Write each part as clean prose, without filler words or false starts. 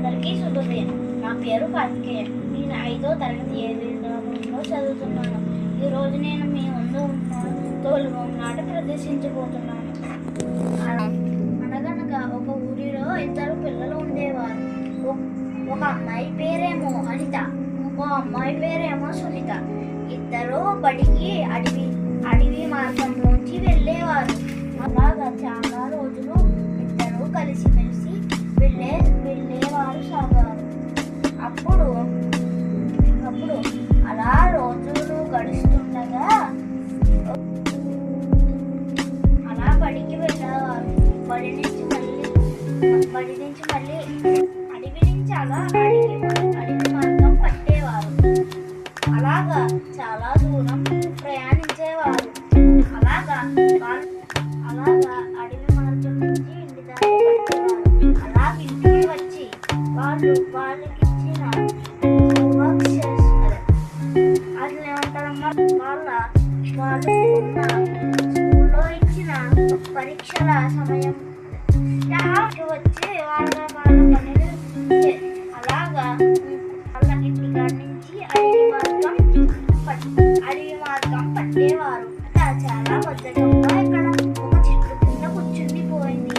అందరికీ శుభోదయం. నా పేరు కార్తికేయ. నేను 5వ తరగతి ఏ విభాగంలో చదువుతున్నాను. ఈరోజు నేను మీ ముందు తోలుబొమ్మ నాట ప్రదర్శించబోతున్నాను. అనగనగా ఒక ఊరిలో 2 పిల్లలు ఉండేవారు. ఒక అమ్మాయి పేరేమో అనిత, ఇంకో అమ్మాయి పేరేమో సునీత. ఇద్దరు బడికి అడవి మార్గంలోంచి వెళ్ళేవారు. అలాగా చాలా రోజులు ఇద్దరు కలిసిమెలిసి వెళ్ళేవారు సాగారు. అప్పుడు అలా రోజులు గడుస్తుండగా అలా బడికి వెళ్ళేవారు. బడి నుంచి మళ్ళీ అడవి నుంచి అడవి మార్గం పట్టేవారు. అలాగా చాలా దూరం ప్రయాణించేవారు. అలాగా అడవి మార్గం నుంచి ఇంటి దారి పట్టేవారు. అలా ఇంటికి వచ్చి వాళ్ళకి ఇచ్చిన వాళ్ళు స్కూల్లో ఇచ్చిన పరీక్షల సమయం వచ్చి వాళ్ళ పనులు అలాగా వాళ్ళ ఇంటికాడ నుంచి అడవి మార్గం పట్టేవారు. చాలా బద్ధకంగా ఇక్కడ ఒక చెట్టు కింద కూర్చుండిపోయింది.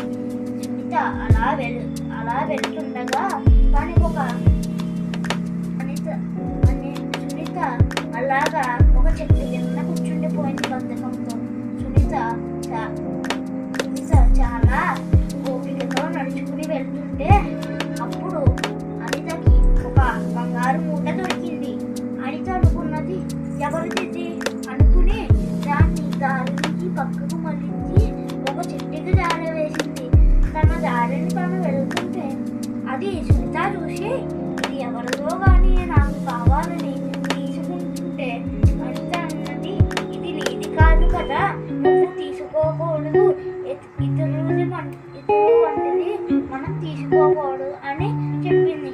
సునీత అలా వెళ్తుండగా సునీత అలాగా ఒక చెట్టు కింద కూర్చుండిపోయింది బద్ధకంతో. సునీత చాలా ఓపికతో నడుచుకుని వెళ్తుంటే అప్పుడు అనితకి ఒక బంగారు మూట దొరికింది. అనిత అనుకున్నది, ఎవరిది అనుకుని దాన్ని దారి నుంచి పక్కకు మళ్ళించి ఒక చెట్టుకి దారి వేసింది. తన దారిని తను వెళ్తుంటే అది సునీత చూసి, ఇది ఎవరిదో కానీ నాకు కావాలని తీసుకుంటుంటే అనిత అన్నది, ఇది నీది కాదు కదా, నువ్వు తీసుకోకూడదు, ఇతరుల వంటిది మనం తీసుకోకూడదు అని చెప్పింది.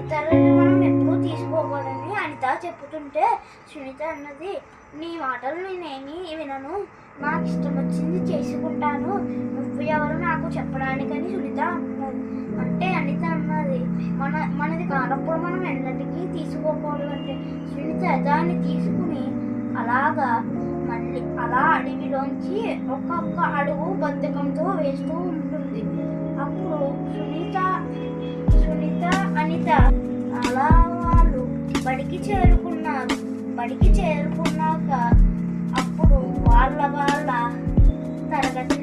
ఇతరులు మనం ఎప్పుడూ తీసుకోకూడదని అనిత చెప్పుతుంటే సునీత అన్నది, నీ మాటలు నేనేమి వినను, నాకు ఇష్టం వచ్చింది చేసుకుంటాను, నువ్వు ఎవరు నాకు చెప్పడానికని సునీత అన్నది. అంటే అనిత అన్నది, మనది కానప్పుడు మనం ఎన్నటికీ తీసుకోకూడదు అంటే సునీత దాన్ని తీసుకుని అలా అడవిలోంచి ఒక్కొక్క అడుగు బద్ధకంతో వేస్తూ ఉంటుంది. అప్పుడు సునీత అనిత అలా వాళ్ళు బడికి చేరుకున్నారు. బడికి చేరుకున్నాక అప్పుడు వాళ్ళ తరగతి